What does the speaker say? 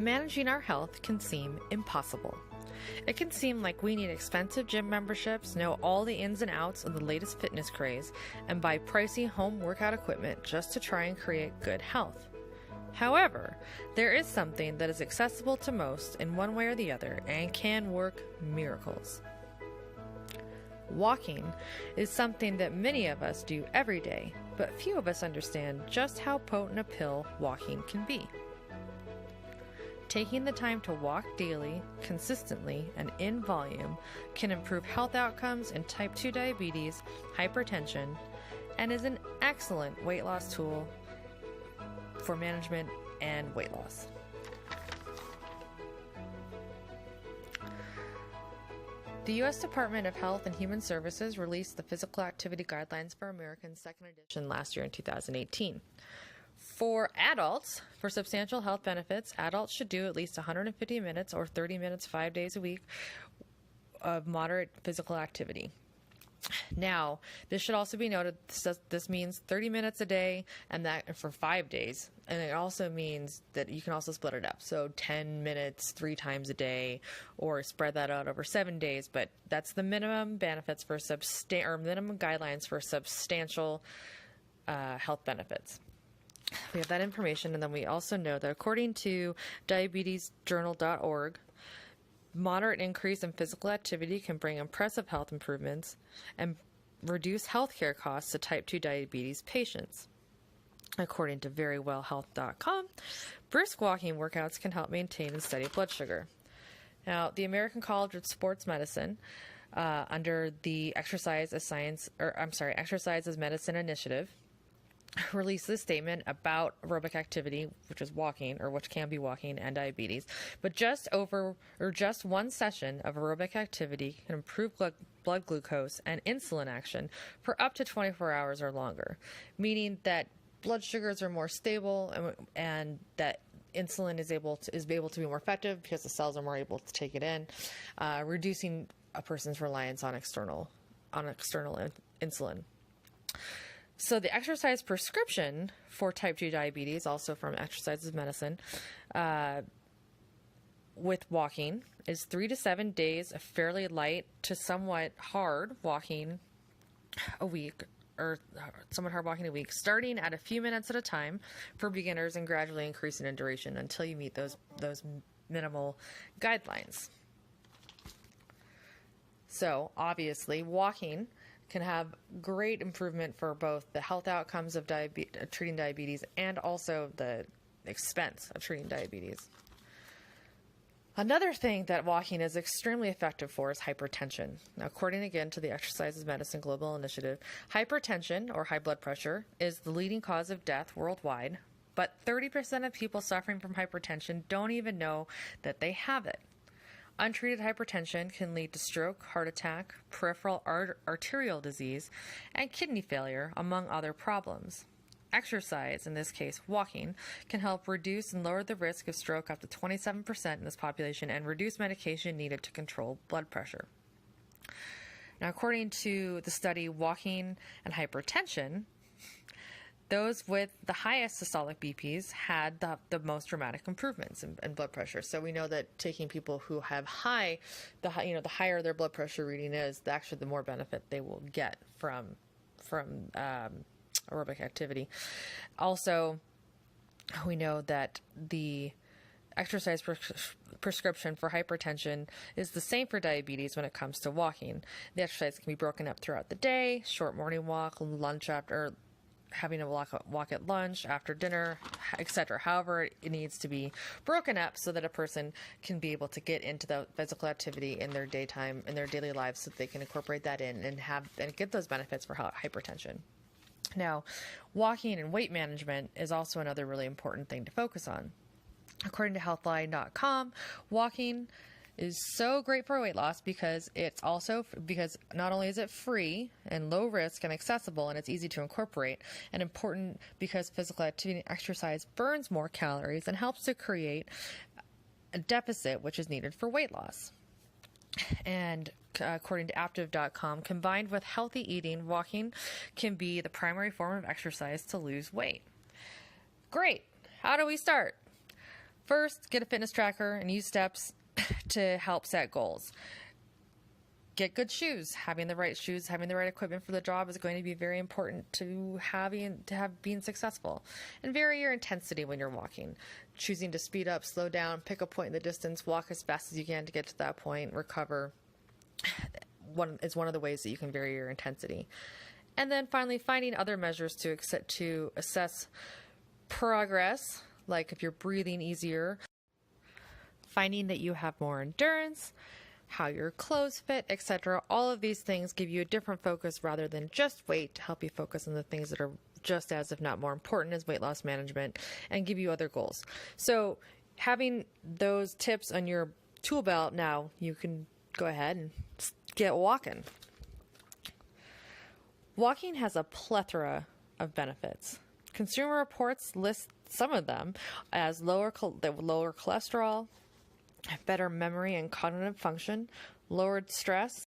Managing our health can seem impossible. It can seem like we need expensive gym memberships, know all the ins and outs of the latest fitness craze, and buy pricey home workout equipment just to try and create good health. However, there is something that is accessible to most in one way or the other and can work miracles. Walking is something that many of us do every day, but few of us understand just how potent a pill walking can be. Taking the time to walk daily, consistently, and in volume can improve health outcomes in type 2 diabetes, hypertension, and is an excellent weight loss tool for management and weight loss. The U.S. Department of Health and Human Services released the Physical Activity Guidelines for Americans, second edition, last year in 2018. For adults, for substantial health benefits, adults should do at least 150 minutes or 30 minutes 5 days a week of moderate physical activity. Now, this should also be noted, this means 30 minutes a day and that for 5 days. And it also means that you can also split it up. So 10 minutes 3 times a day, or spread that out over 7 days. But that's the minimum benefits for or minimum guidelines for substantial health benefits. We have that information, and then we also know that according to diabetesjournal.org, moderate increase in physical activity can bring impressive health improvements and reduce healthcare costs to type 2 diabetes patients. According to verywellhealth.com, brisk walking workouts can help maintain and steady blood sugar. Now, the American College of Sports Medicine, under the Exercise as Medicine Initiative, released this statement about aerobic activity, which is walking, or which can be walking, and diabetes. But just one session of aerobic activity can improve blood glucose and insulin action for up to 24 hours or longer, meaning that blood sugars are more stable and that insulin is able to be more effective because the cells are more able to take it in, reducing a person's reliance on external insulin. So the exercise prescription for type 2 diabetes, also from Exercise as Medicine, with walking, is 3 to 7 days of fairly light to somewhat hard walking a week, starting at a few minutes at a time for beginners and gradually increasing in duration until you meet those minimal guidelines. So obviously, walking can have great improvement for both the health outcomes of treating diabetes and also the expense of treating diabetes. Another thing that walking is extremely effective for is hypertension. Now, according again to the Exercise as Medicine Global Initiative, hypertension, or high blood pressure, is the leading cause of death worldwide, but 30% of people suffering from hypertension don't even know that they have it. Untreated hypertension can lead to stroke, heart attack, peripheral arterial disease, and kidney failure, among other problems. Exercise, in this case walking, can help reduce and lower the risk of stroke up to 27% in this population and reduce medication needed to control blood pressure. Now, according to the study Walking and Hypertension, those with the highest systolic BPs had the most dramatic improvements in blood pressure. So we know that taking people who have the higher their blood pressure reading is, actually the more benefit they will get from aerobic activity. Also, we know that the exercise prescription for hypertension is the same for diabetes when it comes to walking. The exercise can be broken up throughout the day: short morning walk, lunch after, having a walk at lunch, after dinner, etc. However, it needs to be broken up so that a person can be able to get into the physical activity in their daytime, in their daily lives, so that they can incorporate that in and get those benefits for hypertension. Now, walking and weight management is also another really important thing to focus on. According to Healthline.com, walking is so great for weight loss because not only is it free and low risk and accessible, and it's easy to incorporate, and important because physical activity and exercise burns more calories and helps to create a deficit which is needed for weight loss. And according to Aptiv.com, combined with healthy eating, walking can be the primary form of exercise to lose weight. Great. How do we start? First, get a fitness tracker and use steps to help set goals. Get good shoes. Having the right shoes, having the right equipment for the job is going to be very important to being successful. And vary your intensity when you're walking. Choosing to speed up, slow down, pick a point in the distance, walk as fast as you can to get to that point, recover. Is one of the ways that you can vary your intensity. And then finally, finding other measures to assess progress, like if you're breathing easier, finding that you have more endurance, how your clothes fit, etc. All of these things give you a different focus rather than just weight, to help you focus on the things that are just as, if not more important, as weight loss management, and give you other goals. So having those tips on your tool belt, now you can go ahead and get walking. Walking has a plethora of benefits. Consumer Reports list some of them as lower cholesterol, better memory and cognitive function, lowered stress,